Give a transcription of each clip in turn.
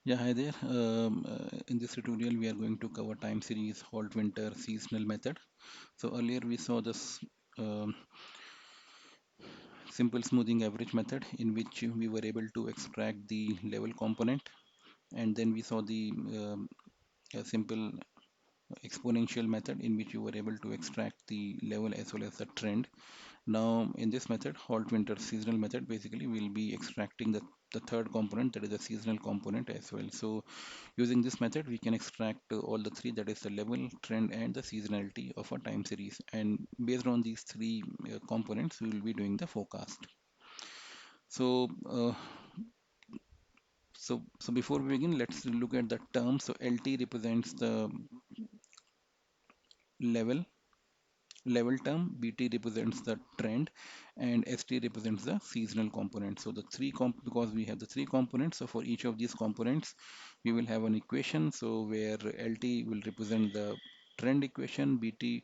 Yeah, hi there. In this tutorial, we are going to cover time series Holt Winter seasonal method. So earlier we saw this um, simple smoothing average method in which we were able to extract the level component, and then we saw the simple exponential method in which you were able to extract the level as well as the trend. Now, in this method, Holt-Winter seasonal method, basically we'll be extracting the third component, that is the seasonal component as well. So using this method, we can extract all the three, that is the level, trend, and the seasonality of a time series. And based on these three components, we will be doing the forecast. So, so before we begin, let's look at the terms. So LT represents the level term, BT represents the trend, and ST represents the seasonal component. So the because we have the three components, so for each of these components, we will have an equation. So where LT will represent the trend equation, LT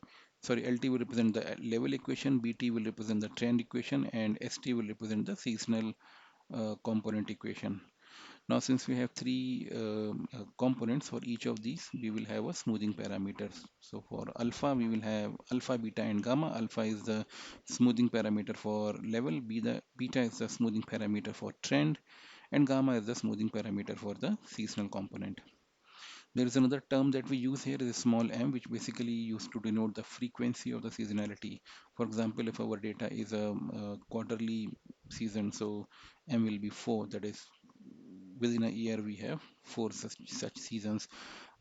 will represent the level equation, BT will represent the trend equation, and ST will represent the seasonal component equation. Now, since we have three components for each of these, we will have a smoothing parameters. So for alpha, we will have alpha, beta, and gamma. Alpha is the smoothing parameter for level, beta is the smoothing parameter for trend, and gamma is the smoothing parameter for the seasonal component. There is another term that we use here is small m, which basically used to denote the frequency of the seasonality. For example, if our data is a quarterly season, so m will be 4, that is within a year we have four such seasons.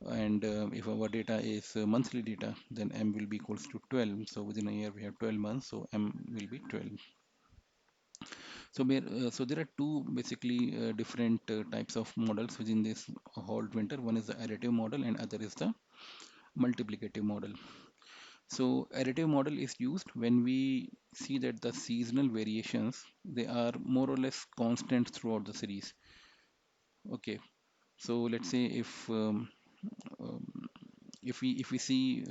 And if our data is monthly data, then m will be equals to 12, so within a year we have 12 months, so m will be 12. So there are two basically different types of models within this Holt Winter. One is the additive model and other is the multiplicative model. So additive model is used when we see that the seasonal variations, they are more or less constant throughout the series. Okay, so let's say um, if we see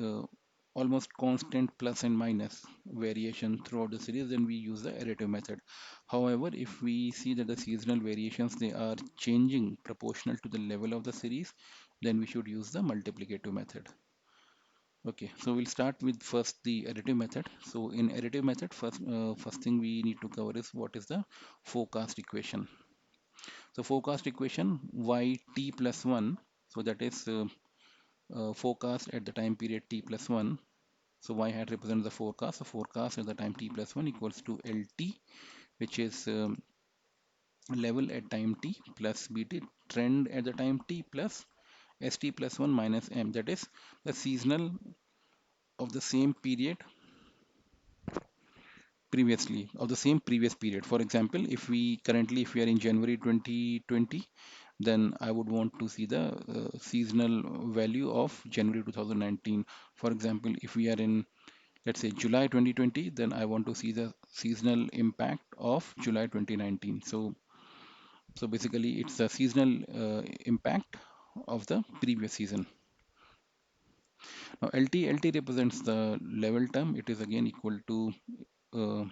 almost constant plus and minus variation throughout the series, then we use the additive method. However, if we see that the seasonal variations, they are changing proportional to the level of the series, then we should use the multiplicative method. Okay, so we'll start with first the additive method. So in additive method, first thing we need to cover is what is the forecast equation. So forecast equation yt plus 1, so that is forecast at the time period t plus 1. So y hat represents the forecast. So forecast at the time t plus 1 equals to LT, which is level at time t, plus BT, trend at the time t, plus ST plus 1 minus M, that is the seasonal of the same period previously, of the same previous period. For example, if we are in January 2020, then I would want to see the seasonal value of January 2019. For example, if we are in, let's say, July 2020, then I want to see the seasonal impact of July 2019. So basically it's the seasonal impact of the previous season. Now LT represents the level term. It is again equal to uh,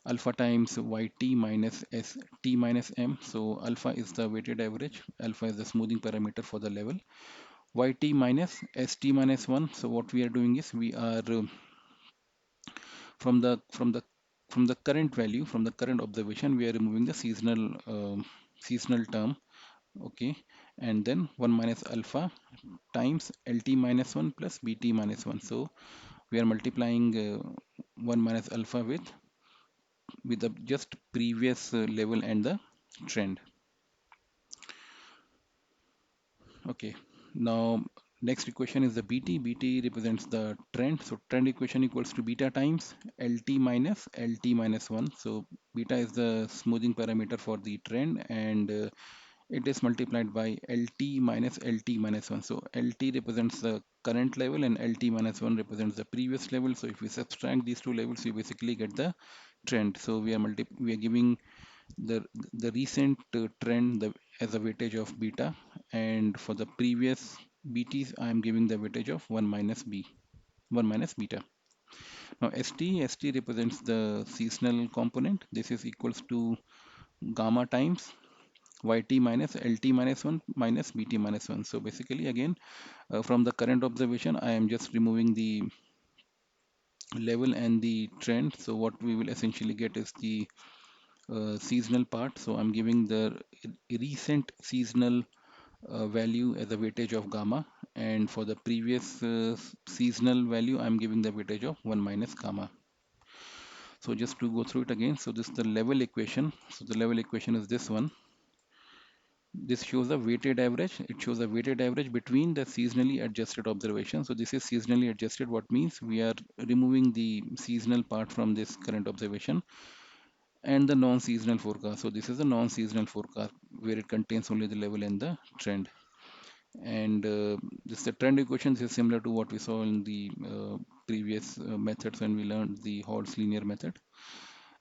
alpha times yt minus st minus m. So alpha is the weighted average, alpha is the smoothing parameter for the level, yt minus st minus 1. So what we are doing is we are from the from the from the current value, from the current observation, we are removing the seasonal term. Okay, and then 1 minus alpha times lt minus 1 plus bt minus 1. So we are multiplying 1 minus alpha with the just previous level and the trend. Okay, now next equation is the BT. BT represents the trend. So trend equation equals to beta times LT minus 1. So beta is the smoothing parameter for the trend, and it is multiplied by LT minus 1. So LT represents the current level and LT minus 1 represents the previous level. So if we subtract these two levels, we basically get the trend. So we are giving the recent trend as a weightage of beta, and for the previous BTs I am giving the weightage of 1 minus beta. Now ST represents the seasonal component. This is equals to gamma times yt minus lt minus 1 minus bt minus 1. So basically again, from the current observation, I am just removing the level and the trend. So what we will essentially get is the seasonal part. So I'm giving the recent seasonal value as a weightage of gamma, and for the previous seasonal value I'm giving the weightage of 1 minus gamma. So just to go through it again, so this is the level equation. So the level equation is this one. This shows a weighted average. It shows a weighted average between the seasonally adjusted observation. So this is seasonally adjusted, what means we are removing the seasonal part from this current observation, and the non-seasonal forecast. So this is a non-seasonal forecast where it contains only the level and the trend. And this the trend equation. This is similar to what we saw in the previous methods when we learned the Holt's linear method.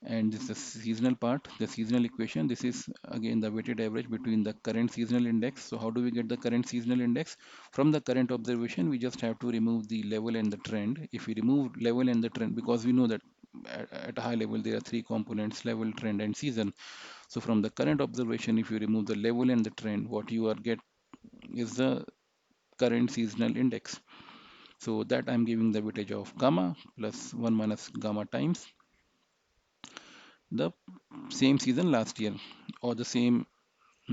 And this is the seasonal part, the seasonal equation. This is again the weighted average between the current seasonal index. So how do we get the current seasonal index? From the current observation, we just have to remove the level and the trend. If we remove level and the trend, because we know that at a high level there are three components: level, trend, and season. So from the current observation, if you remove the level and the trend, what you are get is the current seasonal index. So that I'm giving the weightage of gamma plus 1 minus gamma times the same season last year, or the same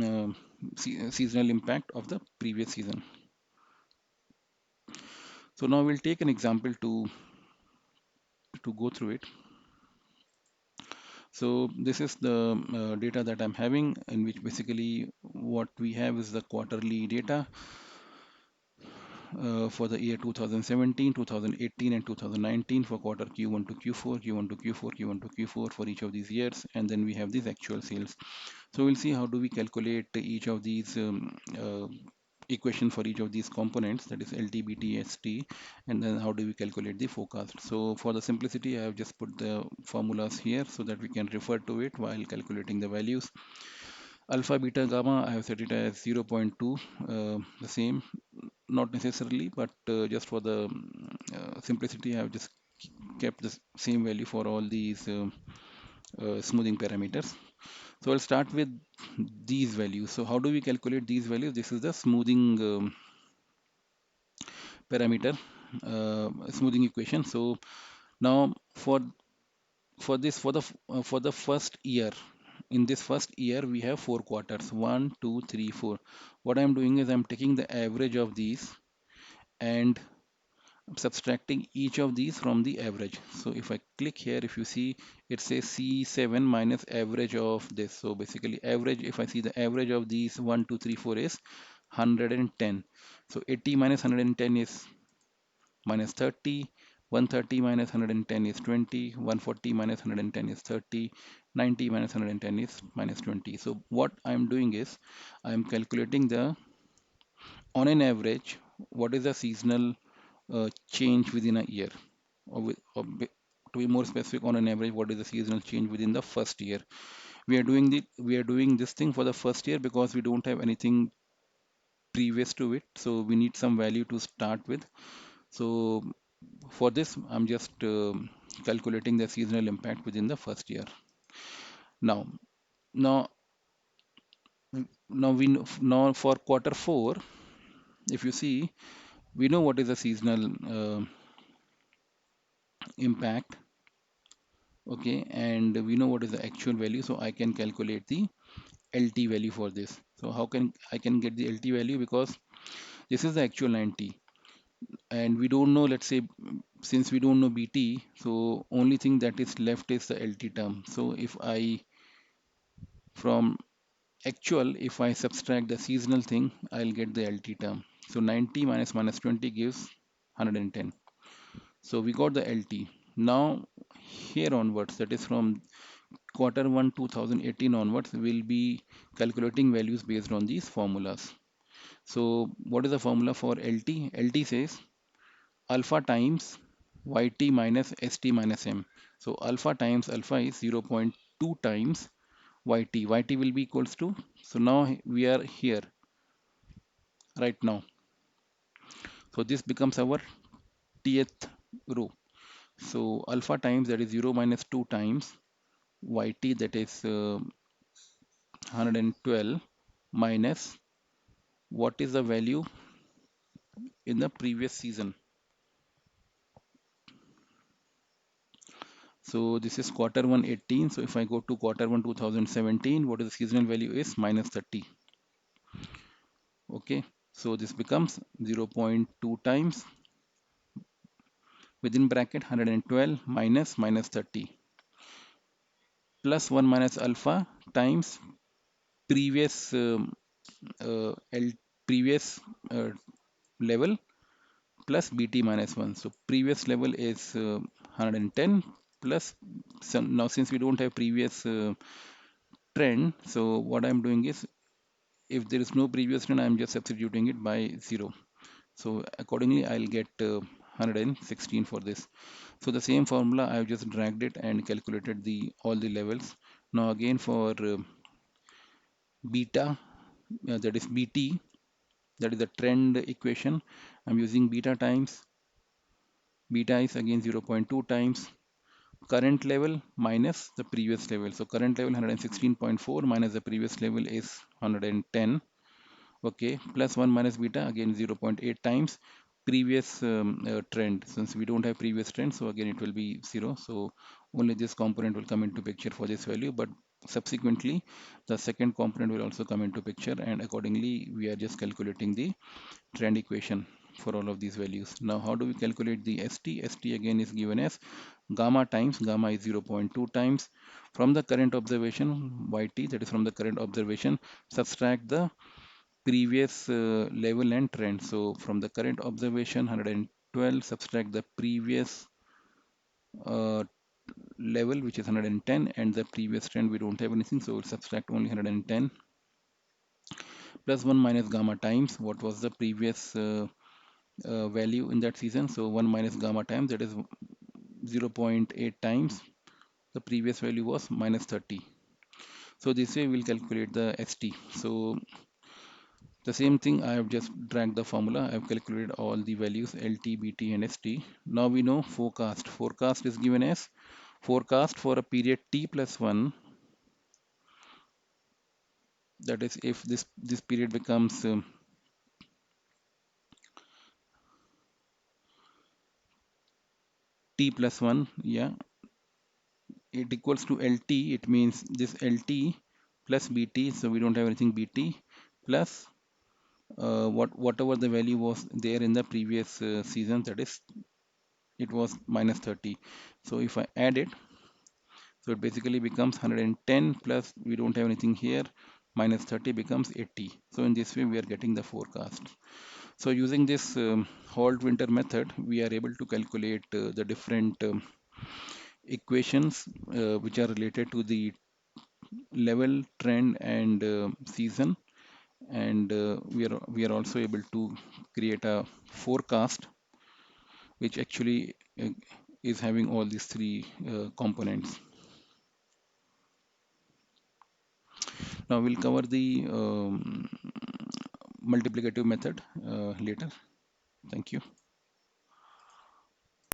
uh, seasonal impact of the previous season. So now we'll take an example to go through it. So this is the data that I'm having, in which basically what we have is the quarterly data for the year 2017, 2018, and 2019 for quarter Q1 to Q4, Q1 to Q4, Q1 to Q4 for each of these years, and then we have these actual sales. So we'll see how do we calculate each of these equation for each of these components, that is LT, BT, ST, and then how do we calculate the forecast. So for the simplicity, I have just put the formulas here so that we can refer to it while calculating the values. Alpha, beta, gamma, I have set it as 0.2, the same, not necessarily, but just for the simplicity, I have just kept the same value for all these smoothing parameters. So I'll start with these values. So how do we calculate these values? This is the smoothing parameter, smoothing equation. So now for this for the first year, in this first year we have four quarters: one, two, three, four. What I'm doing is I'm taking the average of these and subtracting each of these from the average. So if I click here, if you see, it says C7 minus average of this. So basically average, if I see the average of these 1, 2, 3, 4 is 110. So 80 minus 110 is minus 30. 130 minus 110 is 20. 140 minus 110 is 30. 90 minus 110 is minus 20. So what I'm doing is I'm calculating the, on an average, what is the seasonal change within a year, to be more specific, on an average, what is the seasonal change within the first year. We are doing this thing for the first year because we don't have anything previous to it, so we need some value to start with. So for this I'm just calculating the seasonal impact within the first year. Now now now we know, now for quarter 4, if you see, we know what is the seasonal impact. Okay, and we know what is the actual value, so I can calculate the LT value for this. So how can I can get the LT value? Because this is the actual 90 and we don't know, let's say, since we don't know BT, so only thing that is left is the LT term. So if I, from actual, if I subtract the seasonal thing, I'll get the LT term. So 90 minus minus 20 gives 110. So we got the LT. Now here onwards, that is from quarter 1 2018 onwards, we'll be calculating values based on these formulas. So what is the formula for LT? LT says alpha times yt minus st minus m. So alpha times alpha is 0.2 times yt. Yt will be equals to, so now we are here right now. So this becomes our tth row. So alpha times, that is 0 minus 2 times yt, that is 112, minus what is the value in the previous season. So this is quarter 1 18. So if I go to quarter 1 2017, what is the seasonal value is minus 30. Okay, so this becomes 0.2 times within bracket 112 minus minus 30 plus 1 minus alpha times previous L previous uh, level plus bt minus 1. So previous level is 110 plus some, now since we don't have previous trend, so what I'm doing is if there is no previous trend, I'm just substituting it by 0. So accordingly I'll get 116 for this. So the same formula I've just dragged it and calculated the all the levels. Now again for beta, that is bt, that is the trend equation. I'm using beta times, beta is again 0.2 times current level minus the previous level. So current level 116.4 minus the previous level is 110. Okay, plus 1 minus beta again 0.8 times previous trend. Since we don't have previous trend, so again it will be 0. So only this component will come into picture for this value, but subsequently the second component will also come into picture, and accordingly we are just calculating the trend equation for all of these values. Now how do we calculate the ST? ST again is given as gamma times, gamma is 0.2 times from the current observation YT, that is from the current observation, subtract the previous level and trend. So from the current observation 112, subtract the previous uh, level which is 110, and the previous trend we don't have anything, so we'll subtract only 110 plus 1 minus gamma times what was the previous value in that season. So 1 minus gamma times, that is 0.8 times the previous value was minus 30. So this way we'll calculate the ST. So the same thing, I have just dragged the formula. I have calculated all the values LT, BT and ST. Now we know forecast. Forecast is given as forecast for a period T plus 1. That is if this period becomes T plus 1, yeah, it equals to LT. It means this LT plus BT. So we don't have anything BT plus whatever the value was there in the previous season, that is it was minus 30. So if I add it, so it basically becomes 110 plus we don't have anything here, minus 30 becomes 80. So in this way we are getting the forecast. So using this Holt-Winter method, we are able to calculate the different equations which are related to the level, trend and season, and we are also able to create a forecast which actually is having all these three components. Now we'll cover the multiplicative method later. Thank you.